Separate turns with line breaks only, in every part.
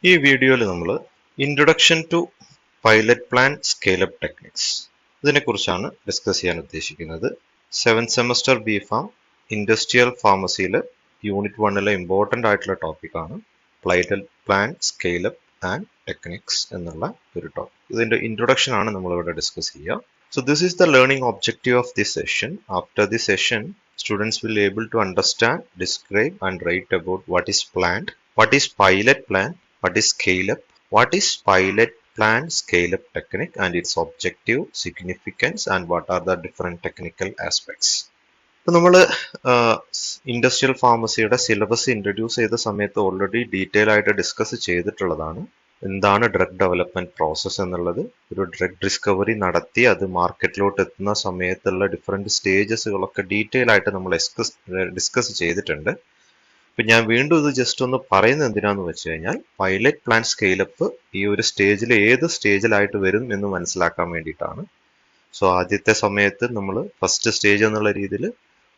ഈ വീഡിയോയിൽ നമ്മൾ introduction to pilot plan scale up techniques ഇതിനെക്കുറിച്ചാണ് ഡിസ്കസ് ചെയ്യാൻ ഉദ്ദേശിക്കുന്നത്. 7th semester B pharm industrial ഫാർമസിയിൽ യൂണിറ്റ് 1 ഇമ്പോർട്ടൻ്റ് ആയിട്ടുള്ള ടോപ്പിക്കാണ് pilot plan scale up and techniques എന്നുള്ള ഒരു ടോപ്പിക്. ഇതിൻ്റെ ഇൻട്രൊഡക്ഷൻ ആണ് നമ്മളിവിടെ ഡിസ്കസ് ചെയ്യുക. So this is the learning objective of this session. After this session, students will able to understand, describe and write about what is planned, what is pilot plan, what is scale up, what is pilot plan scale up technique and its objective, significance and what are the different technical aspects. ഇപ്പോൾ നമ്മൾ industrial ഫാർമസിയുടെ syllabus introduce ചെയ്ത സമയത്ത് already detail ആയിട്ട് discuss ചെയ്തിട്ടുള്ളതാണ്. എന്താണ് drug development process എന്നുള്ളത്, ഒരു drug discovery നടത്തി അത് മാർക്കറ്റിലോട്ട് എത്തുന്ന സമയത്തുള്ള ഡിഫറെൻറ്റ് സ്റ്റേജസുകളൊക്കെ ഡീറ്റെയിൽ ആയിട്ട് നമ്മൾ ഡിസ്കസ് ചെയ്തിട്ടുണ്ട്. അപ്പം ഞാൻ വീണ്ടും ഇത് ജസ്റ്റ് ഒന്ന് പറയുന്നത് എന്തിനാന്ന് വെച്ച് കഴിഞ്ഞാൽ പൈലറ്റ് പ്ലാൻ സ്കെയിലപ്പ് ഈ ഒരു സ്റ്റേജിൽ ഏത് സ്റ്റേജിലായിട്ട് വരും എന്ന് മനസ്സിലാക്കാൻ വേണ്ടിയിട്ടാണ്. സോ ആദ്യത്തെ സമയത്ത് നമ്മൾ ഫസ്റ്റ് സ്റ്റേജ് എന്നുള്ള രീതിയിൽ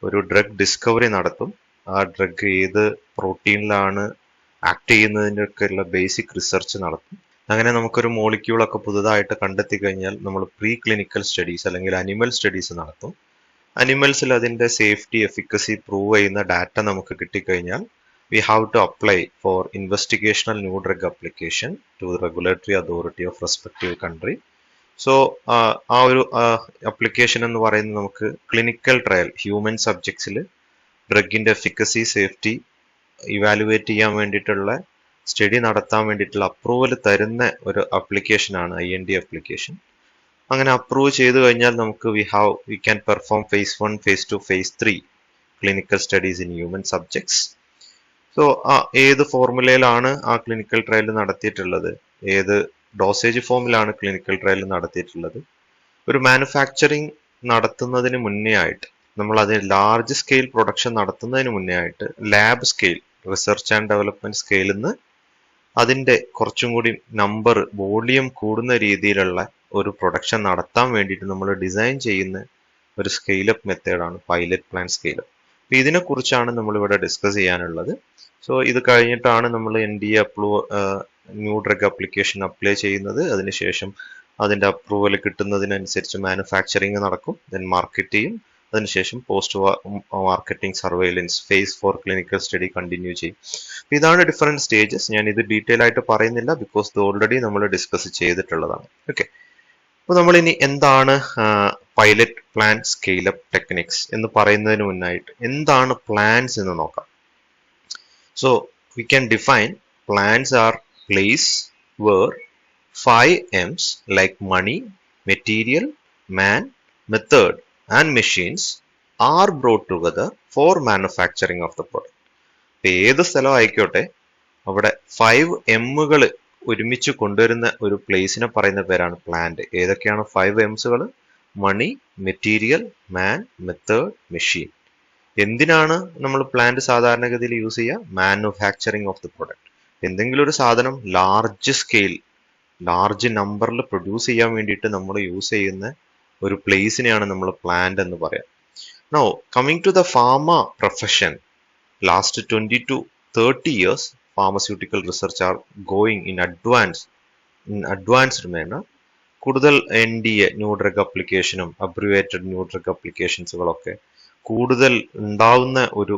ഒരു ഡ്രഗ് ഡിസ്കവറി നടത്തും. ആ ഡ്രഗ് ഏത് പ്രോട്ടീനിലാണ് ആക്ട് ചെയ്യുന്നതിൻ്റെ ഒക്കെയുള്ള ബേസിക് റിസർച്ച് നടത്തും. അങ്ങനെ നമുക്കൊരു മോളിക്യൂളൊക്കെ പുതുതായിട്ട് കണ്ടെത്തി കഴിഞ്ഞാൽ നമ്മൾ പ്രീ ക്ലിനിക്കൽ സ്റ്റഡീസ് അല്ലെങ്കിൽ അനിമൽ സ്റ്റഡീസ് നടത്തും. അനിമൽസിൽ അതിൻ്റെ സേഫ്റ്റി എഫിക്കസി പ്രൂവ് ചെയ്യുന്ന ഡാറ്റ നമുക്ക് കിട്ടിക്കഴിഞ്ഞാൽ we have to apply for investigational new drug application to regulatory authority of respective country. So ആ ഒരു അപ്ലിക്കേഷൻ എന്ന് പറയുന്നത് നമുക്ക് ക്ലിനിക്കൽ ട്രയൽ ഹ്യൂമൻ സബ്ജക്ട്സിൽ ഡ്രഗിൻ്റെ എഫിക്കസി സേഫ്റ്റി ഇവാലുവേറ്റ് ചെയ്യാൻ വേണ്ടിയിട്ടുള്ള സ്റ്റഡി നടത്താൻ വേണ്ടിയിട്ടുള്ള അപ്രൂവൽ തരുന്ന ഒരു അപ്ലിക്കേഷനാണ് IND അപ്ലിക്കേഷൻ. അങ്ങനെ അപ്രൂവ് ചെയ്തു കഴിഞ്ഞാൽ നമുക്ക് we can perform phase 1, phase 2, phase 3 clinical studies in human subjects. So ഏത് ഫോർമുലയിലാണ് ആ ക്ലിനിക്കൽ ട്രയൽ നടത്തിയിട്ടുള്ളത്, ഏത് ഡോസേജ് ഫോമിലാണ് ക്ലിനിക്കൽ ട്രയൽ നടത്തിയിട്ടുള്ളത്, ഒരു മാനുഫാക്ചറിങ് നടത്തുന്നതിന് മുന്നേ ആയിട്ട് നമ്മൾ അതിന് ലാർജ് സ്കെയിൽ പ്രൊഡക്ഷൻ നടത്തുന്നതിന് മുന്നേ ആയിട്ട് lab scale research and development സ്കെയിലിൽ നിന്ന് അതിൻ്റെ കുറച്ചും കൂടി നമ്പർ വോളിയം കൂടുന്ന രീതിയിലുള്ള ഒരു പ്രൊഡക്ഷൻ നടത്താൻ വേണ്ടിയിട്ട് നമ്മൾ ഡിസൈൻ ചെയ്യുന്ന ഒരു സ്കെയിലപ്പ് മെത്തേഡാണ് പൈലറ്റ് പ്ലാൻ സ്കെയിലപ്പ്. അപ്പം ഇതിനെക്കുറിച്ചാണ് നമ്മളിവിടെ ഡിസ്കസ് ചെയ്യാനുള്ളത്. സോ ഇത് കഴിഞ്ഞിട്ടാണ് നമ്മൾ NDA new drug application apply ചെയ്യുന്നത്. അതിനുശേഷം അതിൻ്റെ അപ്രൂവൽ കിട്ടുന്നതിനനുസരിച്ച് മാനുഫാക്ചറിങ് നടക്കും, ദെൻ മാർക്കറ്റ് ചെയ്യും. അതിനുശേഷം post marketing surveillance phase 4 clinical study continue ചെയ്യും. ഇതാണ് ഡിഫറെൻറ്റ് സ്റ്റേജസ്. ഞാൻ ഇത് ഡീറ്റെയിൽ ആയിട്ട് പറയുന്നില്ല, ബിക്കോസ് ഇത് ഓൾറെഡി നമ്മൾ ഡിസ്കസ് ചെയ്തിട്ടുള്ളതാണ്. ഓക്കെ, അപ്പോൾ നമ്മൾ ഇനി എന്താണ് പൈലറ്റ് പ്ലാൻ സ്കെയിലപ്പ് ടെക്നിക്സ് എന്ന് പറയുന്നതിന് മുന്നായിട്ട് എന്താണ് പ്ലാൻസ് എന്ന് നോക്കാം. So we can define plans are place where 5 M's like money, material, man, method and machines are brought together for manufacturing of the product. ഏത് സ്ഥലം ആയിക്കോട്ടെ അവിടെ 5 M'കൾ ഒരുമിച്ച് കൊണ്ടുവരുന്ന ഒരു പ്ലേസിനെ പറയുന്ന പേരാണ് പ്ലാന്റ്. ഏതൊക്കെയാണ് 5 M'കൾ? മണി, മെറ്റീരിയൽ, മാൻ, മെത്തേഡ്, മെഷീൻ. എന്തിനാണ് നമ്മൾ പ്ലാന്റ് സാധാരണഗതിയിൽ യൂസ് ചെയ്യുക? Manufacturing of the product. എന്തെങ്കിലും ഒരു സാധനം ലാർജ് സ്കെയിൽ ലാർജ് നമ്പറിൽ പ്രൊഡ്യൂസ് ചെയ്യാൻ വേണ്ടിയിട്ട് നമ്മൾ യൂസ് ചെയ്യുന്ന ഒരു പ്ലേസിനെയാണ് നമ്മൾ പ്ലാന്റ് എന്ന് പറയാം. Now coming to the pharma profession, last 20 to 30 years pharmaceutical research are going in advanced manner. കൂടുതൽ NDA ന്യൂ ഡ്രഗ് അപ്ലിക്കേഷനും അബ്രിവേറ്റഡ് ന്യൂ ഡ്രഗ് അപ്ലിക്കേഷൻസുകളൊക്കെ കൂടുതൽ ഉണ്ടാവുന്ന ഒരു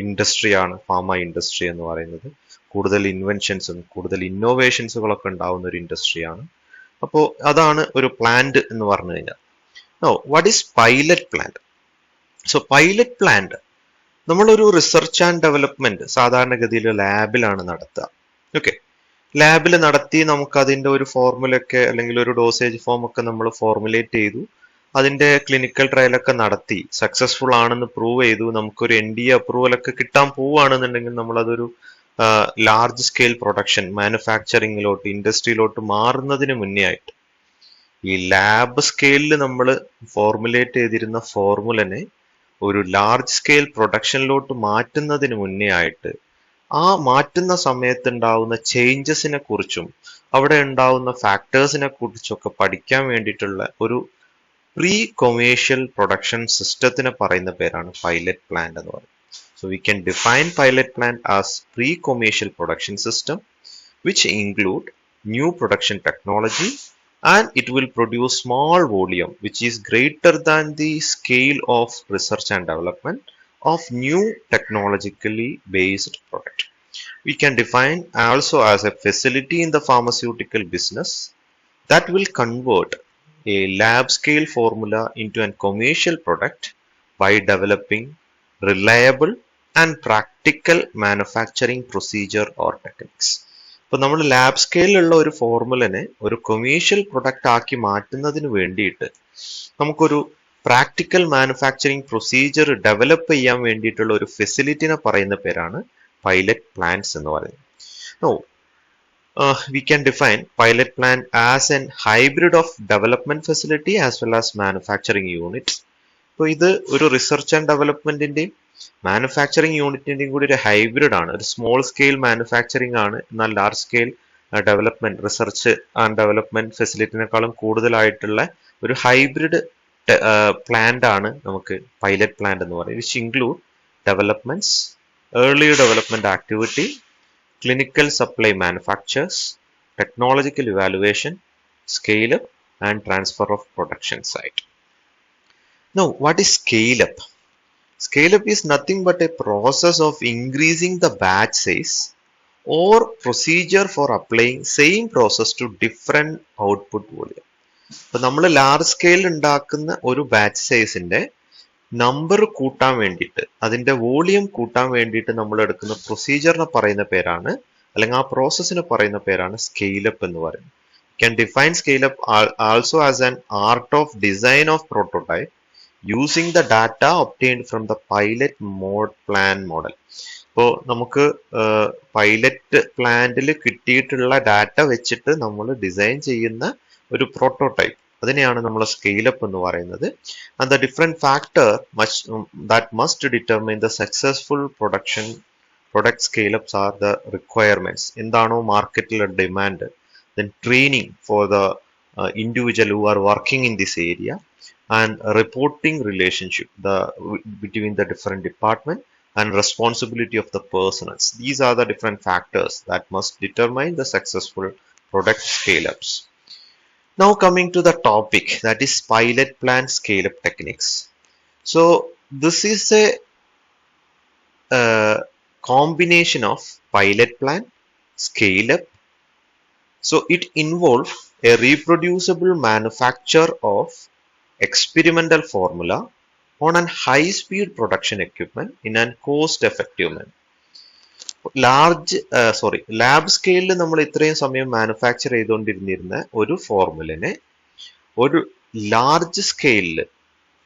ഇൻഡസ്ട്രിയാണ് ഫാർമ ഇൻഡസ്ട്രി എന്ന് പറയുന്നത്. കൂടുതൽ ഇൻവെൻഷൻസും കൂടുതൽ ഇന്നോവേഷൻസുകളൊക്കെ ഉണ്ടാവുന്ന ഒരു ഇൻഡസ്ട്രിയാണ്. അപ്പോൾ അതാണ് ഒരു പ്ലാന്റ് എന്ന് പറഞ്ഞു കഴിഞ്ഞാൽ. No, what is pilot plant? So pilot plant നമ്മളൊരു റിസർച്ച് ആൻഡ് ഡെവലപ്മെന്റ് സാധാരണഗതിയിൽ ലാബിലാണ് നടത്തുക. ഓക്കെ, ലാബിൽ നടത്തി നമുക്ക് അതിൻ്റെ ഒരു ഫോർമുലയൊക്കെ അല്ലെങ്കിൽ ഒരു ഡോസേജ് ഫോം ഒക്കെ നമ്മൾ ഫോർമുലേറ്റ് ചെയ്തു, അതിൻ്റെ ക്ലിനിക്കൽ ട്രയലൊക്കെ നടത്തി സക്സസ്ഫുൾ ആണെന്ന് പ്രൂവ് ചെയ്തു, നമുക്കൊരു NDA അപ്രൂവലൊക്കെ കിട്ടാൻ പോവുകയാണെന്നുണ്ടെങ്കിൽ നമ്മളതൊരു ലാർജ് സ്കെയിൽ പ്രൊഡക്ഷൻ മാനുഫാക്ചറിങ്ങിലോട്ട് ഇൻഡസ്ട്രിയിലോട്ട് മാറുന്നതിന് മുന്നേ ആയിട്ട് ഈ ലാബ് സ്കെയിലിൽ നമ്മൾ ഫോർമുലേറ്റ് ചെയ്തിരുന്ന ഫോർമുലനെ ഒരു ലാർജ് സ്കെയിൽ പ്രൊഡക്ഷനിലോട്ട് മാറ്റുന്നതിന് മുന്നേ ആയിട്ട് ആ മാറ്റുന്ന സമയത്ത് ഉണ്ടാവുന്ന ചേഞ്ചസിനെ കുറിച്ചും അവിടെ ഉണ്ടാവുന്ന ഫാക്ടേഴ്സിനെ കുറിച്ചൊക്കെ പഠിക്കാൻ വേണ്ടിയിട്ടുള്ള ഒരു പ്രീ കൊമേഴ്ഷ്യൽ പ്രൊഡക്ഷൻ സിസ്റ്റത്തിനെ പറയുന്ന പേരാണ് പൈലറ്റ് പ്ലാന്റ് എന്ന് പറയുന്നത്. So we can define pilot plant as pre-commercial production system which include new production technology, and it will produce small volume which is greater than the scale of research and development of new technologically based product. We can define also as a facility in the pharmaceutical business that will convert a lab scale formula into a commercial product by developing reliable and practical manufacturing procedure or techniques. അപ്പോൾ നമ്മൾ lab സ്കെയിലുള്ള ഒരു ഫോർമുലനെ ഒരു commercial product ആക്കി മാറ്റുന്നതിന് വേണ്ടിയിട്ട് നമുക്കൊരു practical manufacturing procedure develop ചെയ്യാൻ വേണ്ടിയിട്ടുള്ള ഒരു ഫെസിലിറ്റിനെ പറയുന്ന പേരാണ് പൈലറ്റ് പ്ലാന്റ്സ് എന്ന് പറയുന്നത്. No we can define pilot plant as an hybrid of development facility as well as manufacturing unit. അപ്പോൾ ഇത് ഒരു റിസർച്ച് ആൻഡ് ഡെവലപ്മെന്റിന്റെയും മാനുഫാക്ചറിങ് യൂണിറ്റിന്റെയും കൂടി ഒരു ഹൈബ്രിഡ് ആണ്. ഒരു സ്മോൾ സ്കെയിൽ മാനുഫാക്ചറിങ് ആണ്, എന്നാൽ large scale development research and development ഫെസിലിറ്റിനേക്കാളും കൂടുതലായിട്ടുള്ള ഒരു ഹൈബ്രിഡ് പ്ലാന്റ് ആണ് നമുക്ക് പൈലറ്റ് പ്ലാന്റ് എന്ന് പറയുന്നത്. Which include developments, early development activity, clinical supply manufactures, technological evaluation, scale up and transfer of production site. Now, what is scale up? Scale up is nothing but a process of increasing the batch size or procedure for applying same process to different output volume. അപ്പോൾ നമ്മൾ large scale ഉണ്ടാക്കുന്ന ഒരു batch സൈസിന്റെ number കൂട്ടാൻ വേണ്ടിയിട്ട്, അതിന്റെ volume കൂട്ടാൻ വേണ്ടിയിട്ട് നമ്മൾ എടുക്കുന്ന പ്രൊസീജിയറിനെ പറയുന്ന പേരാണ്, അല്ലെങ്കിൽ ആ പ്രോസസ്സിന് പറയുന്ന പേരാണ് സ്കെയിലപ്പ് എന്ന് പറയുന്നത്. Can define scale up also as an art of design of prototype using the data obtained from the pilot plan model. ഇപ്പോൾ നമുക്ക് പൈലറ്റ് പ്ലാന്റിൽ കിട്ടിയിട്ടുള്ള ഡാറ്റ വെച്ചിട്ട് നമ്മൾ ഡിസൈൻ ചെയ്യുന്ന ഒരു പ്രോട്ടോടൈപ്പ്, അതിനെയാണ് നമ്മൾ സ്കെയിലപ്പ് എന്ന് പറയുന്നത്. And the different factor that must determine the successful product scale-ups are the requirements. എന്താണോ മാർക്കറ്റിലെ demand, then training for the individual who are working in this area, and reporting relationship between the different department and responsibility of the personnel. These are the different factors that must determine the successful product scale-ups. Now coming to the topic, that is pilot plant scale-up techniques. So this is a combination of pilot plant, scale-up. So it involves a reproducible manufacture of experimental formula on a high-speed production equipment in a cost-effective manner. Lab സ്കെയിലിൽ നമ്മൾ ഇത്രയും സമയം manufacture ചെയ്തുകൊണ്ടിരുന്നിരുന്ന ഒരു ഫോർമുലിനെ ഒരു large സ്കെയിലിൽ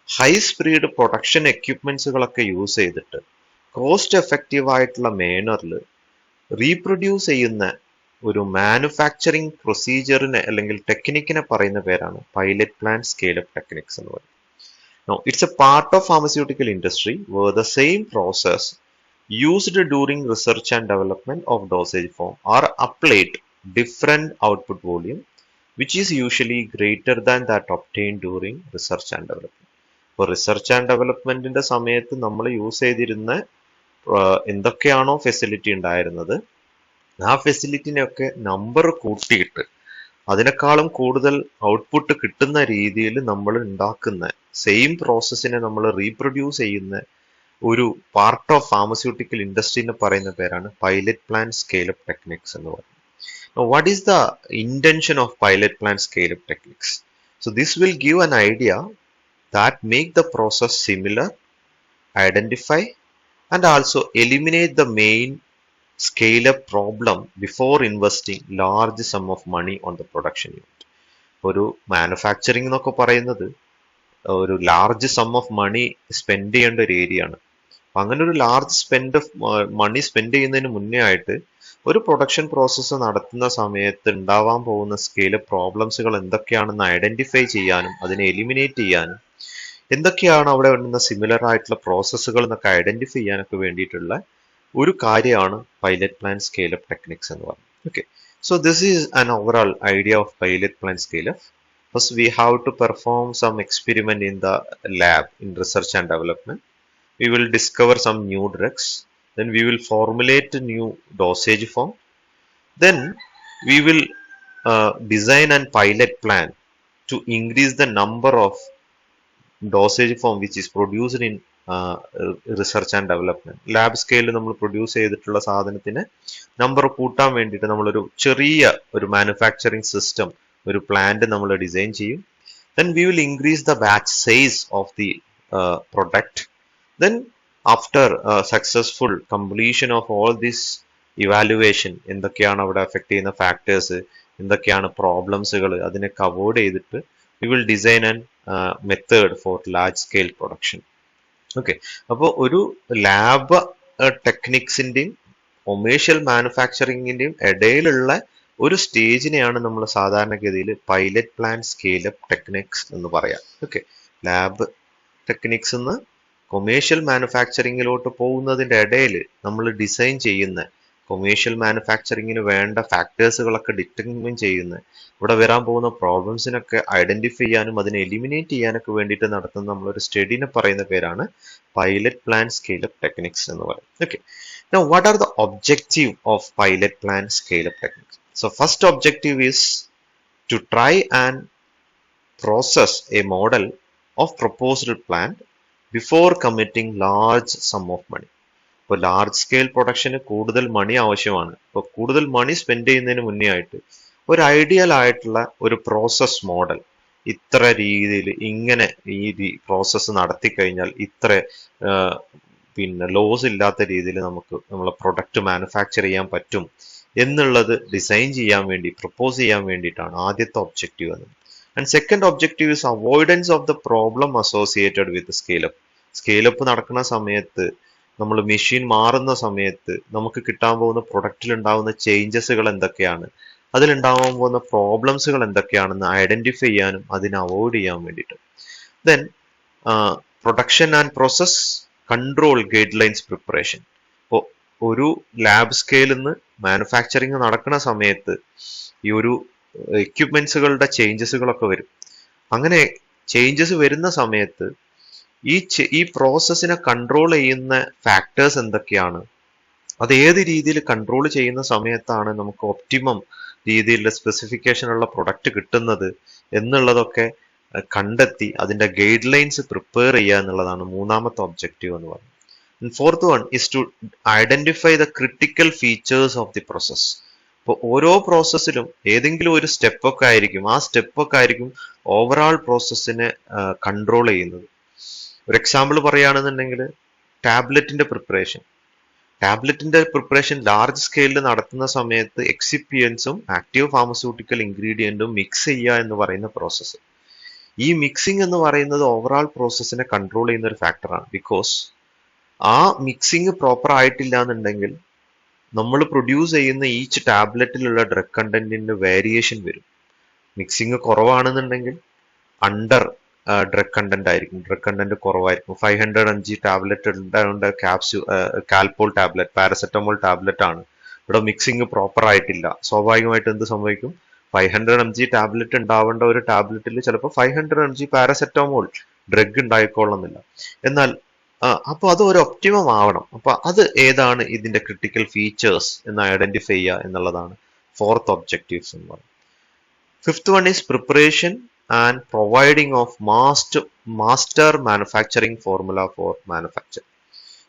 high speed production എക്യുപ്മെന്റ്സുകളൊക്കെ use ചെയ്തിട്ട് cost effective ആയിട്ടുള്ള മേനറിൽ reproduce ചെയ്യുന്ന ഒരു മാനുഫാക്ചറിങ് പ്രൊസീജിയറിനെ അല്ലെങ്കിൽ ടെക്നിക്കിനെ പറയുന്ന പേരാണ് പൈലറ്റ് പ്ലാന്റ് സ്കെയിലപ്പ് ടെക്നിക്സ് എന്ന് പറയുന്നത്. Now, it's a part of pharmaceutical industry where the same process used during research and development of dosage form are applied different output volume, which is usually greater than that obtained during research and development. For research and development in the സമയത്ത് നമ്മൾ use ചെയ്തിരുന്ന എന്തൊക്കെയാണോ facility ഉണ്ടായിരുന്നത്, ആ ഫെസിലിറ്റിനെയൊക്കെ number കൂട്ടിയിട്ട് അതിനേക്കാളും കൂടുതൽ output കിട്ടുന്ന രീതിയിൽ നമ്മൾ ഉണ്ടാക്കുന്ന സെയിം പ്രോസസ്സിനെ നമ്മൾ റീപ്രൊഡ്യൂസ് ചെയ്യുന്ന ഒരു പാർട്ട് ഓഫ് ഫാർമസ്യൂട്ടിക്കൽ ഇൻഡസ്ട്രീനെ പറയുന്ന പേരാണ് പൈലറ്റ് പ്ലാന്റ് സ്കെയിലപ്പ് ടെക്നിക്സ് എന്ന് പറയുന്നത്. What is the intention of pilot plant scale up techniques? So this will give an idea that make the process similar, identify and also eliminate the main scale-up problem before investing large sum of money on the production unit. ഒരു manufacturing എന്നൊക്കെ പറയുന്നത് ഒരു large sum of money spend ചെയ്യേണ്ട ഒരു area ആണ്. അപ്പൊ അങ്ങനെ ഒരു ലാർജ് മണി സ്പെൻഡ് ചെയ്യുന്നതിന് മുന്നേ ആയിട്ട് ഒരു പ്രൊഡക്ഷൻ പ്രോസസ്സ് നടത്തുന്ന സമയത്ത് ഉണ്ടാവാൻ പോകുന്ന സ്കെയിലപ്പ് പ്രോബ്ലംസുകൾ എന്തൊക്കെയാണെന്ന് ഐഡന്റിഫൈ ചെയ്യാനും അതിനെ എലിമിനേറ്റ് ചെയ്യാനും എന്തൊക്കെയാണ് അവിടെ വരുന്ന സിമിലർ ആയിട്ടുള്ള പ്രോസസ്സുകൾ എന്നൊക്കെ ഐഡന്റിഫൈ ചെയ്യാനൊക്കെ വേണ്ടിയിട്ടുള്ള ഒരു കാര്യമാണ് പൈലറ്റ് പ്ലാന്റ് സ്കെയിലപ്പ് ടെക്നിക്സ് എന്ന് പറയുന്നത്. Okay, so this is an overall idea of pilot plant scale-up. First, we have to perform some experiment in the lab in research and development. We will discover some new drugs. Then we will formulate a new dosage form. Then we will design and pilot plan to increase the number of dosage form which is produced in research and development. Lab സ്കെയിലിൽ നമ്മൾ produce ചെയ്തിട്ടുള്ള സാധനത്തിന് number കൂട്ടാൻ വേണ്ടിയിട്ട് നമ്മളൊരു ചെറിയ ഒരു manufacturing system, ഒരു പ്ലാന്റ് നമ്മൾ ഡിസൈൻ ചെയ്യും. Then we will increase the batch size of the product. Then after successful completion of all this evaluation, എന്തൊക്കെയാണ് അവിടെ അഫക്ട് ചെയ്യുന്ന ഫാക്ടേഴ്സ്, എന്തൊക്കെയാണ് പ്രോബ്ലംസുകൾ, അതിനൊക്കെ അവോയ്ഡ് ചെയ്തിട്ട് we will design an method for large scale production. Okay, അപ്പോൾ ഒരു lab ടെക്നിക്സിന്റെയും commercial മാനുഫാക്ചറിങ്ങിന്റെയും ഇടയിലുള്ള ഒരു സ്റ്റേജിനെയാണ് നമ്മൾ സാധാരണഗതിയിൽ പൈലറ്റ് പ്ലാൻ സ്കെയിലപ്പ് ടെക്നിക്സ് എന്ന് പറയാം. ഓക്കെ, ലാബ് ടെക്നിക്സ് എന്ന് കൊമേഴ്ഷ്യൽ മാനുഫാക്ചറിങ്ങിലോട്ട് പോകുന്നതിന്റെ ഇടയിൽ നമ്മൾ ഡിസൈൻ ചെയ്യുന്ന കൊമേഴ്ഷ്യൽ മാനുഫാക്ചറിങ്ങിന് വേണ്ട ഫാക്ടേഴ്സുകളൊക്കെ ഡിറ്റർമിൻ ചെയ്യുന്ന, ഇവിടെ വരാൻ പോകുന്ന പ്രോബ്ലംസിനൊക്കെ ഐഡന്റിഫൈ ചെയ്യാനും അതിനെ എലിമിനേറ്റ് ചെയ്യാനൊക്കെ വേണ്ടിയിട്ട് നടത്തുന്ന നമ്മളൊരു സ്റ്റഡിനെ പറയുന്ന പേരാണ് പൈലറ്റ് പ്ലാൻ സ്കെയിലപ്പ് ടെക്നിക്സ് എന്ന് പറയുന്നത്. Okay, now what are the objective of pilot plan scale up techniques? So first objective is to try and process a model of proposed plan before committing large sum of money. ഇപ്പോൾ large scale production കൂടുതൽ മണി ആവശ്യമാണ്. അപ്പോൾ കൂടുതൽ മണി spend ചെയ്യുന്നതിന് മുന്നേ ആയിട്ട് ഒരു ideal ആയിട്ടുള്ള ഒരു പ്രോസസ് മോഡൽ, ഇത്ര രീതിയിൽ ഇങ്ങനെ ഈ പ്രോസസ്സ് നടത്തി കഴിഞ്ഞാൽ ഇത്ര പിന്നെ ലോസ് ഇല്ലാത്ത രീതിയിൽ നമുക്ക് നമ്മളെ പ്രൊഡക്റ്റ് മാനുഫാക്ചർ ചെയ്യാൻ പറ്റും എന്നുള്ളത് ഡിസൈൻ ചെയ്യാൻ വേണ്ടി, പ്രപ്പോസ് ചെയ്യാൻ വേണ്ടിയിട്ടാണ് ആദ്യത്തെ ഒബ്ജക്റ്റീവ് എന്നത്. And second objective is avoidance of the problem associated with scale up. Scale up നടക്കുന്ന സമയത്ത്, നമ്മൾ മെഷീൻ മാറുന്ന സമയത്ത് നമുക്ക് കിട്ടാൻ പോകുന്ന പ്രൊഡക്റ്റിൽ ഉണ്ടാകുന്ന ചേഞ്ചസുകൾ എന്തൊക്കെയാണ്, അതിലുണ്ടാവാൻ പോകുന്ന പ്രോബ്ലംസുകൾ എന്തൊക്കെയാണെന്ന് ഐഡന്റിഫൈ ചെയ്യാനും അതിനെ അവോയ്ഡ് ചെയ്യാൻ വേണ്ടിയിട്ട്. Then production and process control guide lines preparation. ഇപ്പോൾ ഒരു ലാബ് സ്കെയിലിൽ നിന്ന് മാനുഫാക്ചറിങ് നടക്കുന്ന സമയത്ത് ഈ ഒരു എക്യുപ്മെന്റ്സുകളുടെ ചേഞ്ചസുകളൊക്കെ വരും. അങ്ങനെ ചേഞ്ചസ് വരുന്ന സമയത്ത് ഈ പ്രോസസ്സിനെ കൺട്രോൾ ചെയ്യുന്ന ഫാക്ടേഴ്സ് എന്തൊക്കെയാണ്, അത് ഏത് രീതിയിൽ കൺട്രോൾ ചെയ്യുന്ന സമയത്താണ് നമുക്ക് ഒപ്റ്റിമം രീതിയിലുള്ള സ്പെസിഫിക്കേഷനുള്ള പ്രൊഡക്റ്റ് കിട്ടുന്നത് എന്നുള്ളതൊക്കെ കണ്ടെത്തി അതിന്റെ ഗൈഡ് ലൈൻസ് പ്രിപ്പയർ ചെയ്യുക എന്നുള്ളതാണ് മൂന്നാമത്തെ ഒബ്ജക്റ്റീവ് എന്ന് പറയുന്നത്. Fourth one is to identify the critical features of the process. ഇപ്പോൾ ഓരോ പ്രോസസ്സിലും ഏതെങ്കിലും ഒരു സ്റ്റെപ്പൊക്കെ ആയിരിക്കും, ആ സ്റ്റെപ്പൊക്കെ ആയിരിക്കും ഓവറാൾ പ്രോസസ്സിനെ കൺട്രോൾ ചെയ്യുന്നത്. ഒരു എക്സാമ്പിൾ പറയുകയാണെന്നുണ്ടെങ്കിൽ ടാബ്ലറ്റിന്റെ പ്രിപ്പറേഷൻ. ടാബ്ലറ്റിന്റെ പ്രിപ്പറേഷൻ ലാർജ് സ്കെയിലിൽ നടത്തുന്ന സമയത്ത് എക്സിപ്പിയൻസും ആക്റ്റീവ് ഫാർമസ്യൂട്ടിക്കൽ ഇൻഗ്രീഡിയന്റും മിക്സ് ചെയ്യുക എന്ന് പറയുന്ന പ്രോസസ്സ്. ഈ മിക്സിംഗ് എന്ന് പറയുന്നത് ഓവറാൾ പ്രോസസ്സിനെ കൺട്രോൾ ചെയ്യുന്ന ഒരു ഫാക്ടറാണ്. ബിക്കോസ് ആ മിക്സിംഗ് പ്രോപ്പർ ആയിട്ടില്ല എന്നുണ്ടെങ്കിൽ നമ്മൾ പ്രൊഡ്യൂസ് ചെയ്യുന്ന ഈച്ച് ടാബ്ലറ്റിലുള്ള ഡ്രഗ് കണ്ടന്റിന്റെ വേരിയേഷൻ വരും. മിക്സിംഗ് കുറവാണെന്നുണ്ടെങ്കിൽ അണ്ടർ ഡ്രഗ് കണ്ടന്റ് ആയിരിക്കും, ഡ്രഗ് കണ്ടന്റ് കുറവായിരിക്കും. 500 mg ടാബ്ലറ്റ് ഉണ്ടാവേണ്ട കാൽപോൾ ടാബ്ലറ്റ്, പാരസെറ്റമോൾ ടാബ്ലറ്റ് ആണ്, ഇവിടെ മിക്സിംഗ് പ്രോപ്പർ ആയിട്ടില്ല. സ്വാഭാവികമായിട്ട് എന്ത് സംഭവിക്കും? 500 mg ടാബ്ലറ്റ് ഉണ്ടാവേണ്ട ഒരു ടാബ്ലറ്റിൽ ചിലപ്പോൾ 500 mg പാരസെറ്റമോൾ ഡ്രഗ് ഉണ്ടായിക്കൊള്ളുന്നില്ല. എന്നാൽ അപ്പോൾ അത് ഒരു ഒപ്റ്റിമം ആവണം. അപ്പൊ അത് ഏതാണ് ഇതിന്റെ ക്രിട്ടിക്കൽ ഫീച്ചേഴ്സ് എന്ന് ഐഡന്റിഫൈ ചെയ്യുക എന്നുള്ളതാണ് ഫോർത്ത് ഒബ്ജക്റ്റീവ്സ് എന്ന് പറയുന്നത്. Fifth one is preparation and providing of master manufacturing formula for manufacture.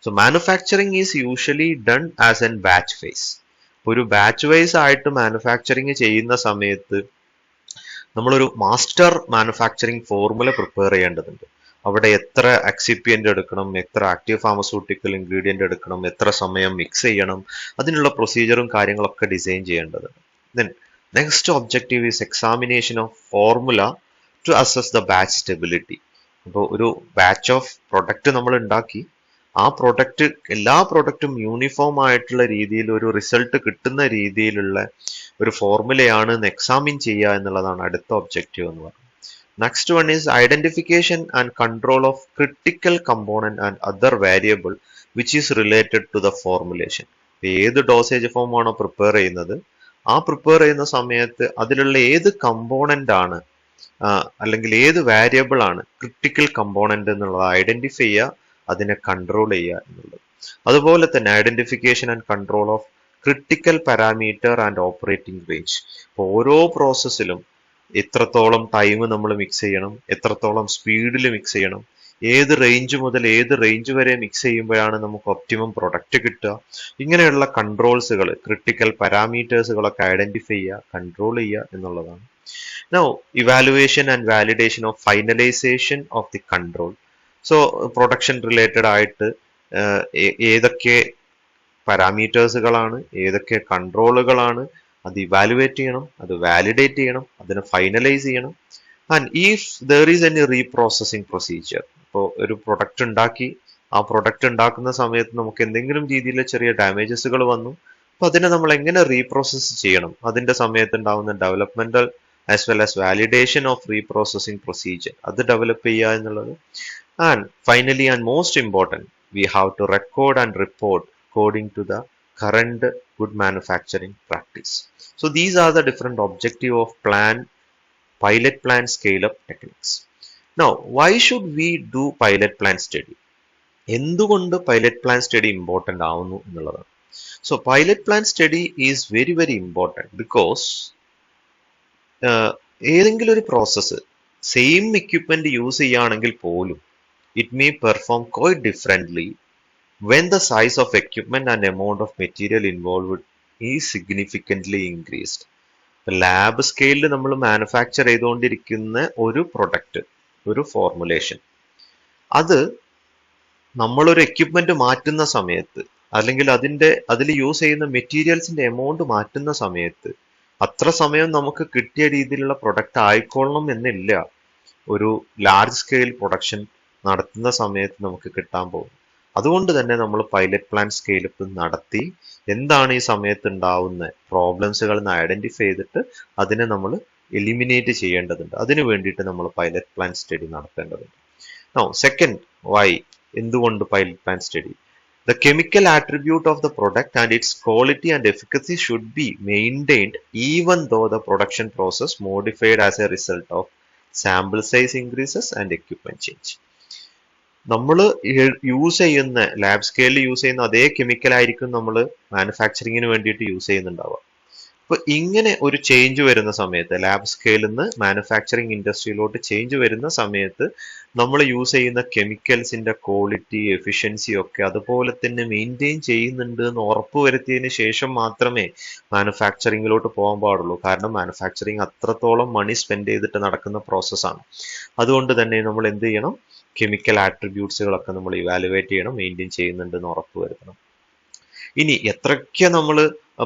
So manufacturing is usually done as in batch phase. ഒരു ബാച്ച് വൈസ് ആയിട്ട് മാനുഫാക്ചറിങ് ചെയ്യുന്ന സമയത്ത് നമ്മളൊരു മാസ്റ്റർ മാനുഫാക്ചറിങ് ഫോർമുല പ്രിപ്പയർ ചെയ്യേണ്ടതുണ്ട്. അവിടെ എത്ര എക്സിപ്പിയന്റ് എടുക്കണം, എത്ര ആക്റ്റീവ് ഫാർമസ്യൂട്ടിക്കൽ ഇൻഗ്രീഡിയന്റ് എടുക്കണം, എത്ര സമയം മിക്സ് ചെയ്യണം, അതിനുള്ള പ്രൊസീജിയറും കാര്യങ്ങളൊക്കെ ഡിസൈൻ ചെയ്യേണ്ടതുണ്ട്. Then next objective is examination of formula to assess the batch stability. അപ്പോൾ ഒരു ബാച്ച് ഓഫ് പ്രൊഡക്റ്റ് നമ്മൾ ഉണ്ടാക്കി, ആ പ്രൊഡക്റ്റ് എല്ലാ പ്രൊഡക്റ്റും യൂണിഫോം ആയിട്ടുള്ള രീതിയിൽ ഒരു റിസൾട്ട് കിട്ടുന്ന രീതിയിലുള്ള ഒരു ഫോർമുലയാണ് എക്സാമിൻ ചെയ്യുക എന്നുള്ളതാണ് അടുത്ത ഒബ്ജക്റ്റീവ് എന്ന് പറയുന്നത്. Next one is identification and control of critical component and other variable which is related to the formulation. ഏത് ഡോസേജ് ഫോം ആണോ പ്രിപ്പയർ ചെയ്യുന്നത്, ആ പ്രിപ്പയർ ചെയ്യുന്ന സമയത്ത് അതിലുള്ള ഏത് കമ്പോണന്റ് ആണ് അല്ലെങ്കിൽ ഏത് വേരിയബിൾ ആണ് ക്രിട്ടിക്കൽ കമ്പോണന്റ് എന്നുള്ളത് ഐഡന്റിഫൈ ചെയ്യുക, അതിനെ കൺട്രോൾ ചെയ്യുക എന്നുള്ളത്. അതുപോലെ തന്നെ identification and control of critical parameter and operating range. ഇപ്പോൾ ഓരോ പ്രോസസ്സിലും എത്രത്തോളം ടൈം നമ്മൾ മിക്സ് ചെയ്യണം, എത്രത്തോളം സ്പീഡിൽ മിക്സ് ചെയ്യണം, ഏത് റേഞ്ച് മുതൽ ഏത് റേഞ്ച് വരെ മിക്സ് ചെയ്യുമ്പോഴാണ് നമുക്ക് ഒപ്റ്റിമം പ്രൊഡക്റ്റ് കിട്ടുക, ഇങ്ങനെയുള്ള കൺട്രോൾസുകൾ, ക്രിട്ടിക്കൽ പാരാമീറ്റേഴ്സുകളൊക്കെ ഐഡന്റിഫൈ ചെയ്യുക, കൺട്രോൾ ചെയ്യുക എന്നുള്ളതാണ്. Now, evaluation and validation of finalization of the control. So, production related ആയിട്ട് ഏതൊക്കെ പാരാമീറ്റേഴ്സുകളാണ്, ഏതൊക്കെ കൺട്രോളുകളാണ്, അത് ഇവാലുവേറ്റ് ചെയ്യണം, അത് വാലിഡേറ്റ് ചെയ്യണം, അതിനെ ഫൈനലൈസ് ചെയ്യണം. And if there is any reprocessing procedure, ഇപ്പോൾ ഒരു പ്രൊഡക്റ്റ് ഉണ്ടാക്കി, ആ പ്രൊഡക്റ്റ് ഉണ്ടാക്കുന്ന സമയത്ത് നമുക്ക് എന്തെങ്കിലും രീതിയിൽ ചെറിയ ഡാമേജസുകൾ വന്നു, അപ്പൊ അതിനെ നമ്മൾ എങ്ങനെ റീപ്രോസസ് ചെയ്യണം, അതിന്റെ സമയത്ത് ഉണ്ടാവുന്ന developmental as well as validation of reprocessing procedure അത് ഡെവലപ്പ് ചെയ്യുക എന്നുള്ളത്. And finally and most important, we have to record and report according to the current good manufacturing practice. So these are the different objective of pilot plan scale up techniques. Now, why should we do pilot plan study? എന്തുകൊണ്ട് pilot plan study important ആവുന്നു എന്നുള്ളതാണ്. So pilot plan study is very very important because ഏതെങ്കിലും ഒരു process same equipment use ചെയ്യുകയാണെങ്കിൽ പോലും it may perform quite differently when the size of equipment and amount of material involved is significantly increased. Lab സ്കെയിലിൽ നമ്മൾ manufacture ചെയ്തുകൊണ്ടിരിക്കുന്ന ഒരു product, ഒരു formulation, അത് നമ്മളൊരു എക്യുപ്മെന്റ് മാറ്റുന്ന സമയത്ത്, അല്ലെങ്കിൽ അതിൽ യൂസ് ചെയ്യുന്ന മെറ്റീരിയൽസിന്റെ എമൗണ്ട് മാറ്റുന്ന സമയത്ത് അത്ര സമയം നമുക്ക് കിട്ടിയ രീതിയിലുള്ള പ്രൊഡക്റ്റ് ആയിക്കൊള്ളണം എന്നില്ല ഒരു ലാർജ് സ്കെയിൽ പ്രൊഡക്ഷൻ നടത്തുന്ന സമയത്ത് നമുക്ക് കിട്ടാൻ പോകും. അതുകൊണ്ട് തന്നെ നമ്മൾ പൈലറ്റ് പ്ലാൻ സ്കെയിലപ്പ് നടത്തി എന്താണ് ഈ സമയത്ത് ഉണ്ടാവുന്ന പ്രോബ്ലംസുകൾ എന്ന് ഐഡന്റിഫൈ ചെയ്തിട്ട് അതിനെ നമ്മൾ എലിമിനേറ്റ് ചെയ്യേണ്ടതുണ്ട്. അതിനു വേണ്ടിയിട്ട് നമ്മൾ പൈലറ്റ് പ്ലാൻ സ്റ്റഡി നടത്തേണ്ടതുണ്ട്. നൗ സെക്കൻഡ്, വൈ, എന്തുകൊണ്ട് pilot plan study? The chemical attribute of the product and its quality and efficacy should be maintained even though the production process modified as a result of sample size increases and equipment change. നമ്മൾ use ചെയ്യുന്ന lab സ്കെയിലിൽ use ചെയ്യുന്ന അതേ chemical ആയിരിക്കും നമ്മൾ മാനുഫാക്ചറിങ്ങിന് വേണ്ടിയിട്ട് use ചെയ്യുന്നുണ്ടാവുക. അപ്പൊ ഇങ്ങനെ ഒരു ചേഞ്ച് വരുന്ന സമയത്ത്, ലാബ് സ്കെയിലിൽ നിന്ന് മാനുഫാക്ചറിങ് ഇൻഡസ്ട്രിയിലോട്ട് ചേഞ്ച് വരുന്ന സമയത്ത് നമ്മൾ യൂസ് ചെയ്യുന്ന കെമിക്കൽസിന്റെ ക്വാളിറ്റി, എഫിഷ്യൻസി ഒക്കെ അതുപോലെ തന്നെ മെയിൻറ്റെയിൻ ചെയ്യുന്നുണ്ട് എന്ന് ഉറപ്പ് വരുത്തിയതിന് ശേഷം മാത്രമേ മാനുഫാക്ചറിങ്ങിലോട്ട് പോകാൻ പാടുള്ളൂ. കാരണം മാനുഫാക്ചറിങ് അത്രത്തോളം മണി സ്പെൻഡ് ചെയ്തിട്ട് നടക്കുന്ന പ്രോസസ്സാണ്. അതുകൊണ്ട് തന്നെ നമ്മൾ എന്ത് ചെയ്യണം? കെമിക്കൽ ആട്രിബ്യൂട്ട്സുകളൊക്കെ നമ്മൾ ഇവാലുവേറ്റ് ചെയ്യണം, മെയിൻറ്റെയിൻ ചെയ്യുന്നുണ്ട് എന്ന് ഉറപ്പ് വരുത്തണം. ഇനി എത്രയൊക്കെ നമ്മൾ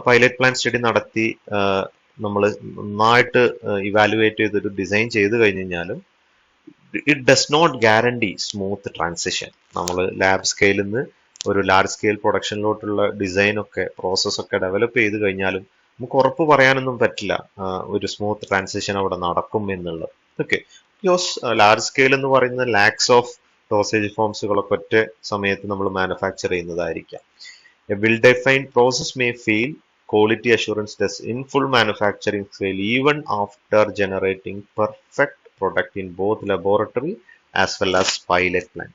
പൈലറ്റ് പ്ലാൻ സ്റ്റഡി നടത്തി നമ്മൾ നന്നായിട്ട് ഇവാലുവേറ്റ് ചെയ്തൊരു ഡിസൈൻ ചെയ്ത് കഴിഞ്ഞ് കഴിഞ്ഞാലും it does not guarantee smooth transition. നമ്മൾ ലാബ് സ്കെയിലിൽ നിന്ന് ഒരു ലാർജ് സ്കെയിൽ പ്രൊഡക്ഷനിലോട്ടുള്ള ഡിസൈനൊക്കെ, പ്രോസസ്സൊക്കെ ഡെവലപ്പ് ചെയ്ത് കഴിഞ്ഞാലും നമുക്ക് ഉറപ്പ് പറയാനൊന്നും പറ്റില്ല ഒരു സ്മൂത്ത് ട്രാൻസിഷൻ അവിടെ നടക്കും എന്നുള്ളത്. ഓക്കെ, ബിക്കോസ് ലാർജ് സ്കെയിൽ എന്ന് പറയുന്നത് ലാക്സ് ഓഫ് ഡോസേജ് ഫോംസുകളൊക്കെ ഒറ്റ സമയത്ത് നമ്മൾ manufacture ചെയ്യുന്നതായിരിക്കാം. A well-defined process may fail. Quality assurance does in full manufacturing fail even after generating perfect product in both laboratory as well as pilot plant.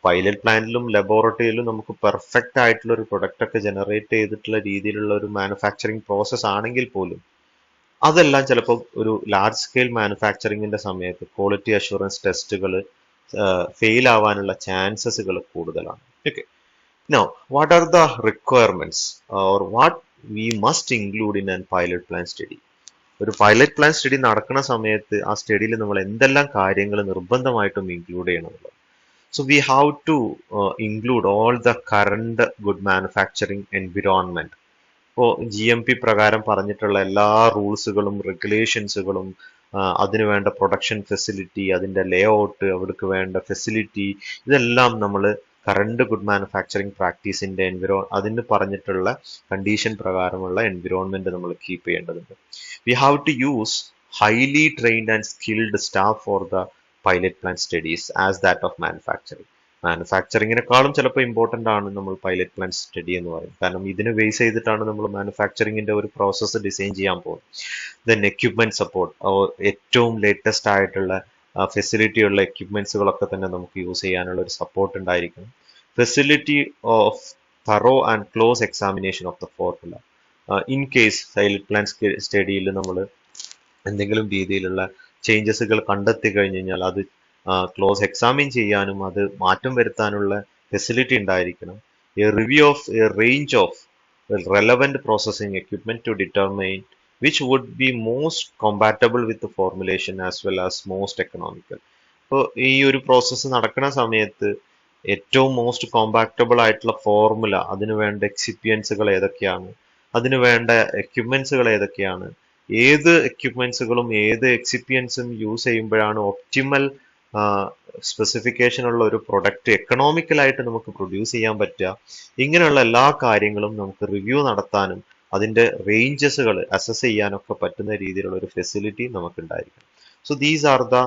Pilot പ്ലാന്റിലും ലബോറട്ടറിയിലും നമുക്ക് perfect ആയിട്ടുള്ള ഒരു പ്രൊഡക്റ്റ് ഒക്കെ generate ചെയ്തിട്ടുള്ള രീതിയിലുള്ള ഒരു മാനുഫാക്ചറിങ് പ്രോസസ് ആണെങ്കിൽ പോലും അതെല്ലാം ചിലപ്പോൾ ഒരു ലാർജ് സ്കെയിൽ മാനുഫാക്ചറിങ്ങിന്റെ സമയത്ത് ക്വാളിറ്റി അഷുറൻസ് ടെസ്റ്റുകൾ ഫെയിൽ ആവാനുള്ള ചാൻസസുകൾ കൂടുതലാണ്. Okay, now what are the requirements or what we must include in a pilot plan study? ഒരു പൈലറ്റ് പ്ലാൻ സ്റ്റഡി നടക്കുന്ന സമയത്ത് ആ സ്റ്റഡിയിൽ നമ്മൾ എന്തെല്ലാം കാര്യങ്ങൾ നിർബന്ധമായിട്ടും ഇൻക്ലൂഡ് ചെയ്യണമെന്നുള്ളത്. So we have to include all the current good manufacturing environment. ഇപ്പോൾ GMP പ്രകാരം പറഞ്ഞിട്ടുള്ള എല്ലാ റൂൾസുകളും റെഗുലേഷൻസുകളും, അതിന് വേണ്ട പ്രൊഡക്ഷൻ ഫെസിലിറ്റി, അതിൻ്റെ ലേ ഔട്ട്, അവിടേക്ക് വേണ്ട ഫെസിലിറ്റി, ഇതെല്ലാം നമ്മൾ കറണ്ട് ഗുഡ് മാനുഫാക്ചറിങ് പ്രാക്ടീസിന്റെ അതിന് പറഞ്ഞിട്ടുള്ള കണ്ടീഷൻ പ്രകാരമുള്ള എൻവിറോൺമെന്റ് നമ്മൾ കീപ്പ് ചെയ്യേണ്ടതുണ്ട്. We have to use highly trained and skilled staff for the pilot plan studies as that of manufacturing. മാനുഫാക്ചറിങ്ങിനെക്കാളും ചിലപ്പോൾ ഇമ്പോർട്ടൻ്റ് ആണ് നമ്മൾ പൈലറ്റ് പ്ലാൻ സ്റ്റഡി എന്ന് പറയും. കാരണം ഇതിനെ ബേസ് ചെയ്തിട്ടാണ് നമ്മൾ മാനുഫാക്ചറിങ്ങിന്റെ ഒരു പ്രോസസ്സ് ഡിസൈൻ ചെയ്യാൻ പോകുന്നത്. ദെൻ എക്യുപ്മെന്റ് സപ്പോർട്ട്, ഏറ്റവും ലേറ്റസ്റ്റ് ആയിട്ടുള്ള ഫെസിലിറ്റി ഉള്ള എക്യുപ്മെന്റ്സുകളൊക്കെ തന്നെ നമുക്ക് യൂസ് ചെയ്യാനുള്ള ഒരു സപ്പോർട്ട് ഉണ്ടായിരിക്കണം. Facility of thorough and close examination of the formula. In case pilot plan സ്റ്റഡിയിൽ നമ്മൾ എന്തെങ്കിലും രീതിയിലുള്ള ചേഞ്ചസുകൾ കണ്ടെത്തി കഴിഞ്ഞ് കഴിഞ്ഞാൽ അത് ക്ലോസ് എക്സാമിൻ ചെയ്യാനും അത് മാറ്റം വരുത്താനുള്ള ഫെസിലിറ്റി ഉണ്ടായിരിക്കണം. A review of A range of relevant processing equipment to determine which would be most compatible with the formulation as well as most economical. ഇപ്പോൾ ഈ ഒരു പ്രോസസ്സ് നടക്കുന്ന സമയത്ത് ഏറ്റവും മോസ്റ്റ് കോമ്പാക്റ്റബിൾ ആയിട്ടുള്ള ഫോർമുല, അതിന് വേണ്ട എക്സിപ്പിയൻസുകൾ ഏതൊക്കെയാണ്, അതിന് വേണ്ട എക്യുപ്മെന്റ്സുകൾ ഏതൊക്കെയാണ്, ഏത് എക്യുപ്മെന്റ്സുകളും ഏത് എക്സിപ്പിയൻസും യൂസ് ചെയ്യുമ്പോഴാണ് ഒപ്റ്റിമൽ സ്പെസിഫിക്കേഷൻ ഉള്ള ഒരു പ്രൊഡക്റ്റ് എക്കണോമിക്കലായിട്ട് നമുക്ക് പ്രൊഡ്യൂസ് ചെയ്യാൻ പറ്റുക, ഇങ്ങനെയുള്ള എല്ലാ കാര്യങ്ങളും നമുക്ക് റിവ്യൂ നടത്താനും അതിന്റെ റേഞ്ചസുകൾ അസസ് ചെയ്യാനൊക്കെ പറ്റുന്ന രീതിയിലുള്ള ഒരു ഫെസിലിറ്റി നമുക്ക് ഉണ്ടായിരിക്കണം. So these are the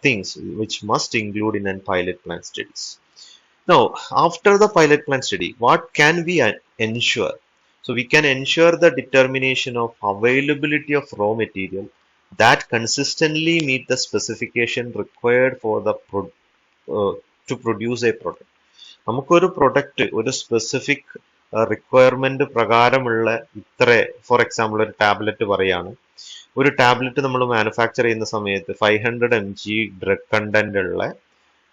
things which must include in a pilot plant studies. Now, after the pilot plant study, what can we ensure? So we can ensure the determination of availability of raw material that consistently meet the specification required for the to produce a product. നമുക്കൊരു product ഒരു specific requirement പ്രകാരമുള്ള ഇത്ര, for example ഒരു tablet പറയാണ്, ഒരു tablet നമ്മൾ manufacture ചെയ്യുന്ന സമയത്ത് 500 mg ഡ്രഗ് കണ്ടന്റ് ഉള്ള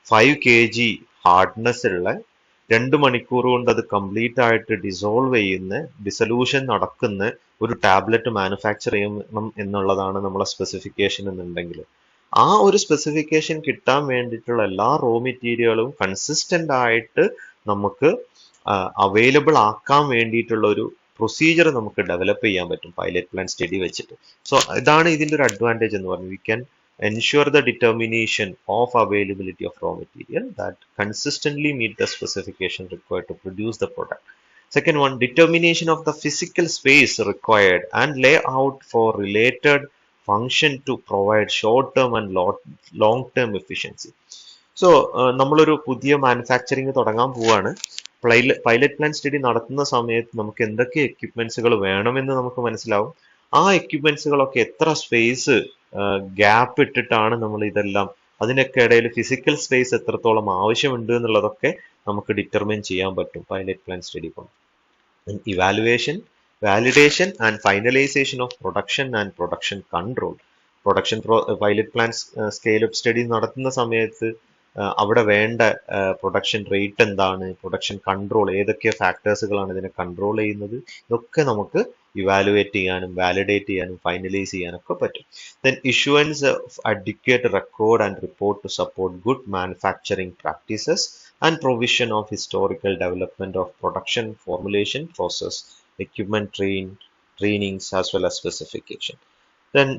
5 kg ഹാർഡ്നെസ് ഉള്ള 2 മണിക്കൂർ കൊണ്ട് അത് കംപ്ലീറ്റ് ആയിട്ട് ഡിസോൾവ് ചെയ്യുന്ന ഡിസൊല്യൂഷൻ നടക്കുന്ന ഒരു ടാബ്ലറ്റ് മാനുഫാക്ചർ ചെയ്യണം എന്നുള്ളതാണ് നമ്മളെ സ്പെസിഫിക്കേഷൻ എന്നുണ്ടെങ്കിൽ, ആ ഒരു സ്പെസിഫിക്കേഷൻ കിട്ടാൻ വേണ്ടിയിട്ടുള്ള എല്ലാ റോ മെറ്റീരിയലും കൺസിസ്റ്റന്റ് ആയിട്ട് നമുക്ക് അവൈലബിൾ ആക്കാൻ വേണ്ടിയിട്ടുള്ള ഒരു പ്രൊസീജിയർ നമുക്ക് ഡെവലപ്പ് ചെയ്യാൻ പറ്റും പൈലറ്റ് പ്ലാൻ സ്റ്റഡി വെച്ചിട്ട്. സോ ഇതാണ് ഇതിന്റെ ഒരു അഡ്വാൻറ്റേജ് എന്ന് പറയുന്നത്. We can ensure the determination of availability of raw material that consistently meet the specification required to produce the product. Second one, determination of the physical space required and layout for related function to provide short-term and long-term efficiency. So നമ്മളൊരു പുതിയ manufacturing തുടങ്ങാൻ പോവാണ്. Pilot plan study നടത്തുന്ന സമയത്ത് നമുക്ക് എന്തൊക്കെ എക്യുപ്മെന്റ്സുകൾ വേണമെന്ന് നമുക്ക് മനസ്സിലാവും. ആ എക്യുപ്മെന്റ്സുകളൊക്കെ എത്ര സ്പേസ് ഗ്യാപ്പ് ഇട്ടിട്ടാണ് നമ്മൾ ഇതെല്ലാം, അതിനൊക്കെ ഇടയിൽ ഫിസിക്കൽ സ്പേസ് എത്രത്തോളം ആവശ്യമുണ്ട് എന്നുള്ളതൊക്കെ നമുക്ക് ഡിറ്റർമിൻ ചെയ്യാൻ പറ്റും പൈലറ്റ് പ്ലാൻ സ്റ്റഡി കൊണ്ട്. Evaluation, validation and finalisation of production and production control. Pilot plan scale up study നടത്തുന്ന സമയത്ത് അവിടെ വേണ്ട പ്രൊഡക്ഷൻ റേറ്റ് എന്താണ്, പ്രൊഡക്ഷൻ കൺട്രോൾ ഏതൊക്കെ ഫാക്ടേഴ്സുകളാണ് ഇതിനെ കൺട്രോൾ ചെയ്യുന്നത്, ഇതൊക്കെ നമുക്ക് ഇവാലുവേറ്റ് ചെയ്യാനും വാലിഡേറ്റ് ചെയ്യാനും ഫൈനലൈസ് ചെയ്യാനൊക്കെ പറ്റും. Then issuance of advocate record and report to support good manufacturing practices and provision of historical development of production formulation process equipment trainings as well as specification. Then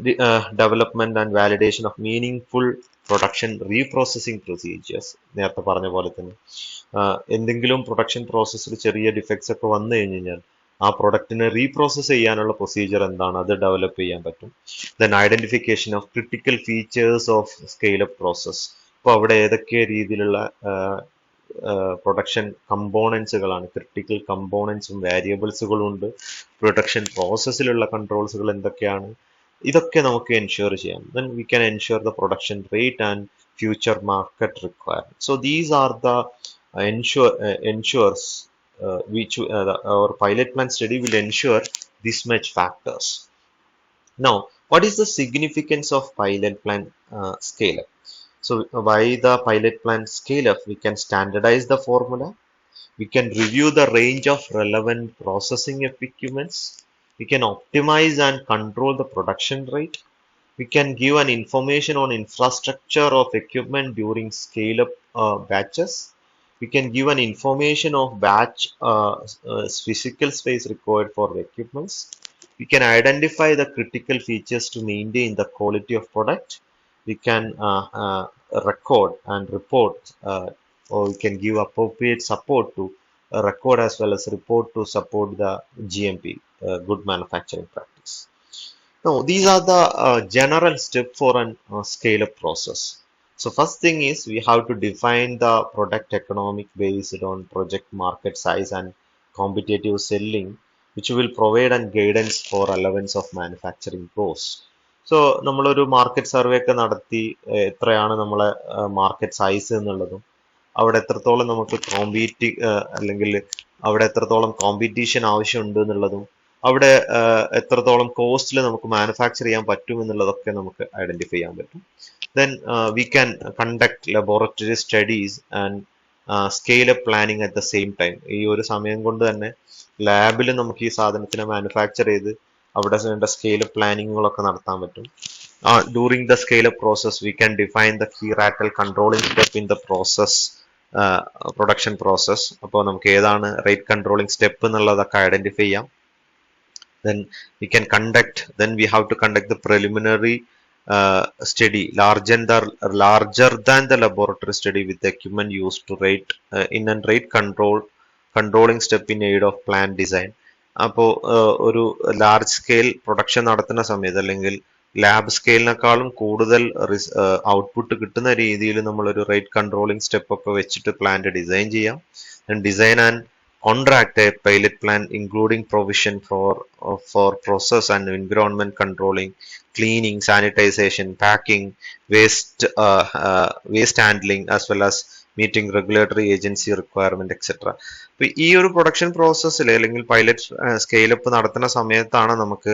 development and validation of meaningful production reprocessing procedures. നേരത്തെ പറഞ്ഞ പോലെ തന്നെ എന്തെങ്കിലും production പ്രോസസ്സിൽ ചെറിയ defects ഒക്കെ വന്നു കഴിഞ്ഞ് കഴിഞ്ഞാൽ ആ പ്രൊഡക്റ്റിനെ റീപ്രോസസ് ചെയ്യാനുള്ള പ്രൊസീജിയർ എന്താണ്, അത് ഡെവലപ്പ് ചെയ്യാൻ പറ്റും. Then identification of critical features of scale up process. അപ്പോൾ അവിടെ ഏതൊക്കെ രീതിയിലുള്ള പ്രൊഡക്ഷൻ കമ്പോണൻസുകളാണ്, ക്രിട്ടിക്കൽ കമ്പോണൻസും വേരിയബിൾസുകളും ഉണ്ട്, പ്രൊഡക്ഷൻ പ്രോസസ്സിലുള്ള കൺട്രോൾസുകൾ എന്തൊക്കെയാണ്, ഇതൊക്കെ നമുക്ക് എൻഷുർ ചെയ്യാം. Then we can ensure the production rate and future market requirements. So these are the ensures which our pilot plant study will ensure this much factors. Now, what is the significance of pilot plant scale-up? So by the pilot plant scale-up, we can standardize the formula, we can review the range of relevant processing equipments, we can optimize and control the production rate, we can give an information on infrastructure of equipment during scale up batches, we can give an information of batch physical space required for the equipments, we can identify the critical features to maintain the quality of product, we can record and report or we can give appropriate support to record as well as report to support the GMP, good manufacturing practice. Now, these are the general steps for an scale-up process. So, first thing is we have to define the product economic based on project market size and competitive selling, which will provide an guidance for relevance of manufacturing costs. So നമ്മളൊരു market survey ഒക്കെ നടത്തി എത്രയാണ് നമ്മളെ market size എന്നുള്ളതും അവിടെ എത്രത്തോളം നമുക്ക് അല്ലെങ്കിൽ അവിടെ എത്രത്തോളം കോമ്പറ്റീഷൻ ആവശ്യമുണ്ട് എന്നുള്ളതും അവിടെ എത്രത്തോളം കോസ്റ്റിൽ നമുക്ക് മാനുഫാക്ചർ ചെയ്യാൻ പറ്റും എന്നുള്ളതൊക്കെ നമുക്ക് ഐഡന്റിഫൈ ചെയ്യാൻ പറ്റും. Then we can conduct laboratory studies and scale up planning at the same time. ഈ ഒരു സമയം കൊണ്ട് തന്നെ ലാബിൽ നമുക്ക് ഈ സാധനത്തിനെ മാനുഫാക്ചർ ചെയ്ത് അവിടെ വേണ്ട സ്കെയിൽ അപ്പ് പ്ലാനിങ്ങുകളൊക്കെ നടത്താൻ പറ്റും. During the scale-up process, we can define the key rattle controlling step in the process, production process. അപ്പോൾ നമുക്ക് ഏതാണ് റേറ്റ് കൺട്രോളിംഗ് സ്റ്റെപ്പ് എന്നുള്ളതൊക്കെ ഐഡന്റിഫൈ ചെയ്യാം. Then we can conduct, then we have to conduct the preliminary study larger than the laboratory study with the equipment used to rate in and rate controlling step in aid of plant design. അപ്പോൾ ഒരു large scale production നടത്തുന്ന സമയത്ത് അല്ലെങ്കിൽ lab സ്കെയിലിനേക്കാളും കൂടുതൽ output കിട്ടുന്ന രീതിയിൽ നമ്മളൊരു rate controlling step ഒക്കെ വെച്ചിട്ട് പ്ലാന്റ് ഡിസൈൻ ചെയ്യാം. Design and contract a pilot plan including provision for process and environment controlling, cleaning, sanitization, packing, waste handling, as well as meeting regulatory agency requirement, etc. അപ്പൊ ഈ ഒരു production പ്രോസസ്സിൽ അല്ലെങ്കിൽ pilot scale up നടത്തുന്ന സമയത്താണ് നമുക്ക്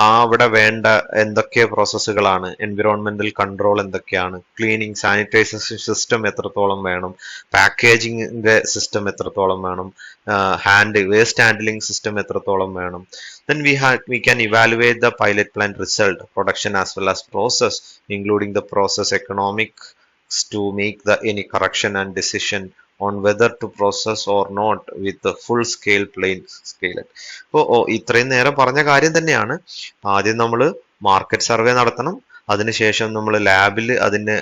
അവിടെ വേണ്ട എന്തൊക്കെ പ്രോസസ്സുകളാണ്, എൻവിറോൺമെന്റൽ കൺട്രോൾ എന്തൊക്കെയാണ്, ക്ലീനിങ് സാനിറ്റൈസേഷൻ സിസ്റ്റം എത്രത്തോളം വേണം, പാക്കേജിങ്ങിന്റെ സിസ്റ്റം എത്രത്തോളം വേണം, വേസ്റ്റ് ഹാൻഡ്ലിംഗ് സിസ്റ്റം എത്രത്തോളം വേണം. Then we can evaluate the pilot plant result, production as well as process, including the process economics to make any correction and decision on whether to process or not with the full scale scale. അപ്പോൾ ഇത്രയും നേരം പറഞ്ഞ കാര്യം തന്നെയാണ്. ആദ്യം നമ്മൾ market survey നടത്തണം, അതിനുശേഷം നമ്മൾ ലാബിൽ അതിന്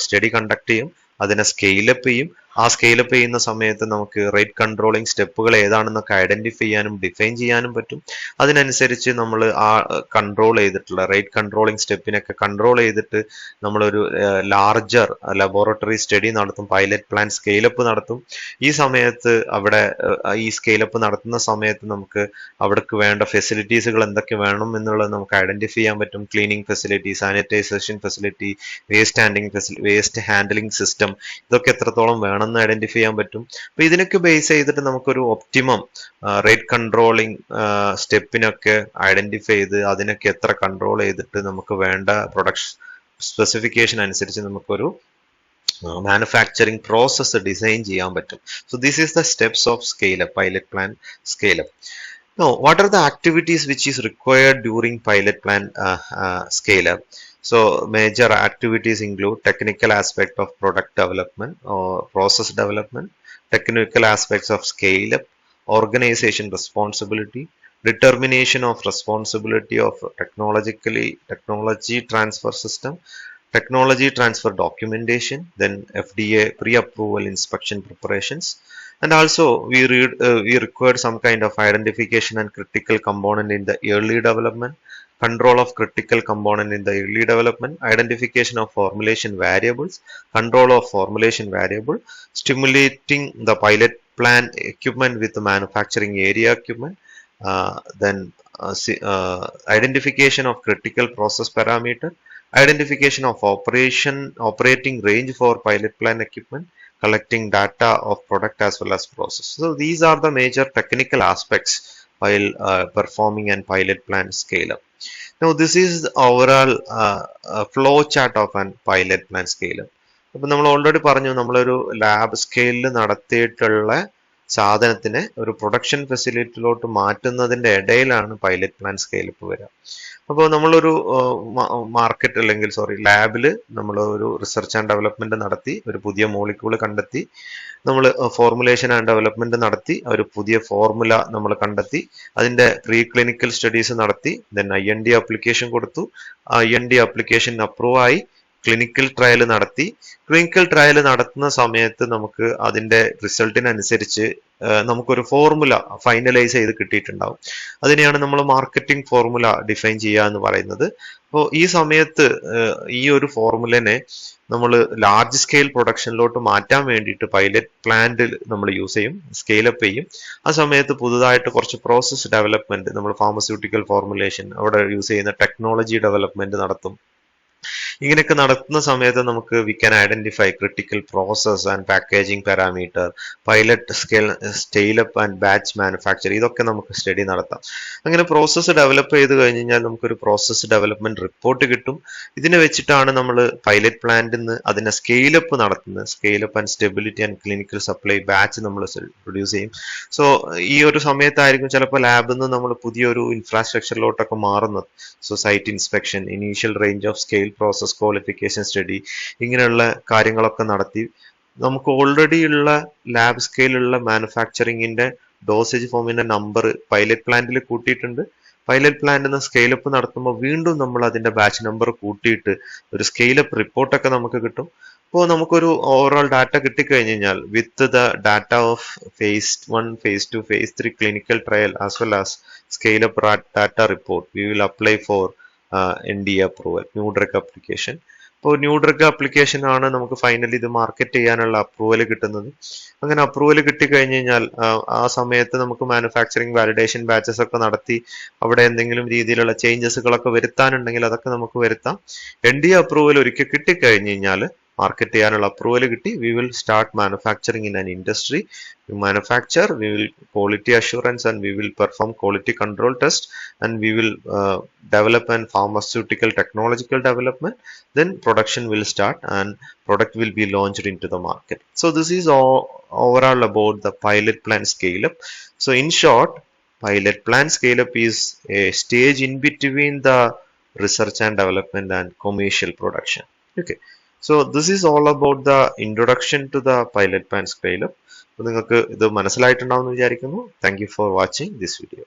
സ്റ്റഡി കണ്ടക്ട് ചെയ്യും, അതിനെ സ്കെയിലപ്പ് ചെയ്യും. ആ സ്കെയിലപ്പ് ചെയ്യുന്ന സമയത്ത് നമുക്ക് റേറ്റ് കൺട്രോളിംഗ് സ്റ്റെപ്പുകൾ ഏതാണെന്നൊക്കെ ഐഡന്റിഫൈ ചെയ്യാനും ഡിഫൈൻ ചെയ്യാനും പറ്റും. അതിനനുസരിച്ച് നമ്മൾ ആ കൺട്രോൾ ചെയ്തിട്ടുള്ള റേറ്റ് കൺട്രോളിംഗ് സ്റ്റെപ്പിനൊക്കെ കൺട്രോൾ ചെയ്തിട്ട് നമ്മളൊരു ലാർജർ ലബോറട്ടറി സ്റ്റഡി നടത്തും, പൈലറ്റ് പ്ലാൻ സ്കെയിലപ്പ് നടത്തും. ഈ സമയത്ത് അവിടെ ഈ സ്കെയിലപ്പ് നടത്തുന്ന സമയത്ത് നമുക്ക് അവിടേക്ക് വേണ്ട ഫെസിലിറ്റീസുകൾ എന്തൊക്കെ വേണം എന്നുള്ളത് നമുക്ക് ഐഡന്റിഫൈ ചെയ്യാൻ പറ്റും. Cleaning facility, sanitisation facility, waste handling system, ഇതൊക്കെ എത്രത്തോളം വേണം ഐഡന്റിഫൈ ചെയ്യാൻ പറ്റും. അപ്പൊ ഇതിനൊക്കെ ബേസ് ചെയ്തിട്ട് നമുക്കൊരു ഒപ്റ്റിമം റേറ്റ് കൺട്രോളിംഗ് സ്റ്റെപ്പിനൊക്കെ ഐഡന്റിഫൈ ചെയ്ത് അതിനൊക്കെ എത്ര കൺട്രോൾ ചെയ്തിട്ട് നമുക്ക് വേണ്ട പ്രൊഡക്ഷൻ സ്പെസിഫിക്കേഷൻ അനുസരിച്ച് നമുക്കൊരു മാനുഫാക്ചറിങ് പ്രോസസ്സ് ഡിസൈൻ ചെയ്യാൻ പറ്റും. So this is the steps of scale up, pilot plan scale up. Now, what are the activities which is required during pilot plan scale-up? So, major activities include technical aspect of product development or process development, technical aspects of scale-up, organization responsibility, determination of responsibility of technology transfer system, technology transfer documentation, then FDA pre-approval inspection preparations. And also we required some kind of identification and critical component in the early development, control of critical component in the early development, identification of formulation variables, control of formulation variable, stimulating the pilot plan equipment with the manufacturing area equipment, then identification of critical process parameter, identification of operating range for pilot plan equipment, collecting data of product as well as process. So these are the major technical aspects while performing an pilot plan scale up. Now this is the overall flow chart of an pilot plan scale up. അപ്പൊ നമ്മൾ already പറഞ്ഞു, നമ്മളൊരു lab സ്കെയിലിൽ നടത്തിയിട്ടുള്ള സാധനത്തിനെ ഒരു production ഫെസിലിറ്റിയിലോട്ട് മാറ്റുന്നതിന്റെ ഇടയിലാണ് pilot plan scale up വരിക. അപ്പോൾ നമ്മളൊരു മാർക്കറ്റ് അല്ലെങ്കിൽ ലാബിൽ നമ്മൾ ഒരു റിസർച്ച് ആൻഡ് ഡെവലപ്മെന്റ് നടത്തി, ഒരു പുതിയ മോളിക്യൂൾ കണ്ടെത്തി, നമ്മൾ ഫോർമുലേഷൻ ആൻഡ് ഡെവലപ്മെന്റ് നടത്തി, ഒരു പുതിയ ഫോർമുല നമ്മൾ കണ്ടെത്തി, അതിന്റെ പ്രീ ക്ലിനിക്കൽ സ്റ്റഡീസ് നടത്തി, ദെൻ IND ആപ്ലിക്കേഷൻ കൊടുത്തു, IND ആപ്ലിക്കേഷൻ അപ്രൂവ് ആയി, ക്ലിനിക്കൽ ട്രയൽ നടത്തി. ക്ലിനിക്കൽ ട്രയൽ നടത്തുന്ന സമയത്ത് നമുക്ക് അതിന്റെ റിസൾട്ടിനനുസരിച്ച് നമുക്കൊരു ഫോർമുല ഫൈനലൈസ് ചെയ്ത് കിട്ടിയിട്ടുണ്ടാവും. അതിനെയാണ് നമ്മൾ മാർക്കറ്റിംഗ് ഫോർമുല ഡിഫൈൻ ചെയ്യുക എന്ന് പറയുന്നത്. അപ്പോൾ ഈ സമയത്ത് ഈ ഒരു ഫോർമുലനെ നമ്മൾ ലാർജ് സ്കെയിൽ പ്രൊഡക്ഷനിലോട്ട് മാറ്റാൻ വേണ്ടിയിട്ട് പൈലറ്റ് പ്ലാന്റിൽ നമ്മൾ യൂസ് ചെയ്യും, സ്കെയിലപ്പ് ചെയ്യും. ആ സമയത്ത് പുതുതായിട്ട് കുറച്ച് പ്രോസസ് ഡെവലപ്മെന്റ്, നമ്മൾ ഫാർമസ്യൂട്ടിക്കൽ ഫോർമുലേഷൻ, അവിടെ യൂസ് ചെയ്യുന്ന ടെക്നോളജി ഡെവലപ്മെന്റ് നടത്തും. ഇങ്ങനെയൊക്കെ നടത്തുന്ന സമയത്ത് നമുക്ക് we can identify critical process and packaging parameter, pilot scale up and batch manufacture, ഇതൊക്കെ നമുക്ക് സ്റ്റഡി നടത്താം. അങ്ങനെ പ്രോസസ്സ് ഡെവലപ്പ് ചെയ്ത് കഴിഞ്ഞ് കഴിഞ്ഞാൽ നമുക്കൊരു പ്രോസസ്സ് ഡെവലപ്മെന്റ് റിപ്പോർട്ട് കിട്ടും. ഇതിനെ വെച്ചിട്ടാണ് നമ്മൾ പൈലറ്റ് പ്ലാന്റിൽ നിന്ന് അതിനെ സ്കെയിലപ്പ് നടത്തുന്നത്. Scale up and stability and clinical supply batch നമ്മൾ പ്രൊഡ്യൂസ് ചെയ്യും. സോ ഈ ഒരു സമയത്തായിരിക്കും ചിലപ്പോൾ ലാബിൽ നിന്ന് നമ്മൾ പുതിയൊരു ഇൻഫ്രാസ്ട്രക്ചറിലോട്ടൊക്കെ മാറുന്നത്. So site inspection, initial range of scale process qualification study, ഇങ്ങനെയുള്ള കാര്യങ്ങളൊക്കെ നടത്തി നമുക്ക് ഓൾറെഡി ഉള്ള ലാബ് സ്കെയിലുള്ള മാനുഫാക്ചറിങ്ങിന്റെ ഡോസേജ് ഫോമിന്റെ നമ്പർ പൈലറ്റ് പ്ലാന്റിൽ കൂട്ടിയിട്ടുണ്ട്. പൈലറ്റ് പ്ലാന്റിൽ നിന്ന് സ്കെയിലപ്പ് നടത്തുമ്പോൾ വീണ്ടും നമ്മൾ അതിന്റെ ബാച്ച് നമ്പർ കൂട്ടിയിട്ട് ഒരു സ്കെയിലപ്പ് റിപ്പോർട്ടൊക്കെ നമുക്ക് കിട്ടും. അപ്പോൾ നമുക്കൊരു ഓവറോൾ ഡാറ്റ കിട്ടിക്കഴിഞ്ഞ് കഴിഞ്ഞാൽ with the data of phase 1, phase 2, phase 3 clinical trial as well as scale-up data report, we will apply for NDA approval, new drug application. ഇപ്പോൾ ന്യൂ ഡ്രഗ് ആപ്ലിക്കേഷൻ ആണ് നമുക്ക് ഫൈനലി ഇത് market ചെയ്യാനുള്ള approval കിട്ടുന്നത്. അങ്ങനെ approval കിട്ടിക്കഴിഞ്ഞ് കഴിഞ്ഞാൽ ആ സമയത്ത് നമുക്ക് മാനുഫാക്ചറിങ് വാലിഡേഷൻ ബാച്ചസ് ഒക്കെ നടത്തി അവിടെ എന്തെങ്കിലും രീതിയിലുള്ള ചേഞ്ചസുകളൊക്കെ വരുത്താനുണ്ടെങ്കിൽ അതൊക്കെ നമുക്ക് വരുത്താം. NDA അപ്രൂവൽ ഒരിക്കൽ കിട്ടിക്കഴിഞ്ഞ് കഴിഞ്ഞാൽ മാർക്കറ്റ് ചെയ്യാനുള്ള അപ്രൂവൽ കിട്ടി, we will start manufacturing in an industry. We manufacture, we will quality assurance and we will perform quality control test, and we will develop an pharmaceutical technological development. Then production will start and product will be launched into the market. So this is all overall about the pilot plant scale up. So in short, pilot plant scale up is a stage in between the research and development and commercial production. Okay. So this is all about the introduction to the pilot plant scale up. നിങ്ങൾക്ക് ഇത് മനസ്സിലായിട്ടുണ്ടാവും എന്ന് വിചാരിക്കുന്നു. Thank you for watching this video.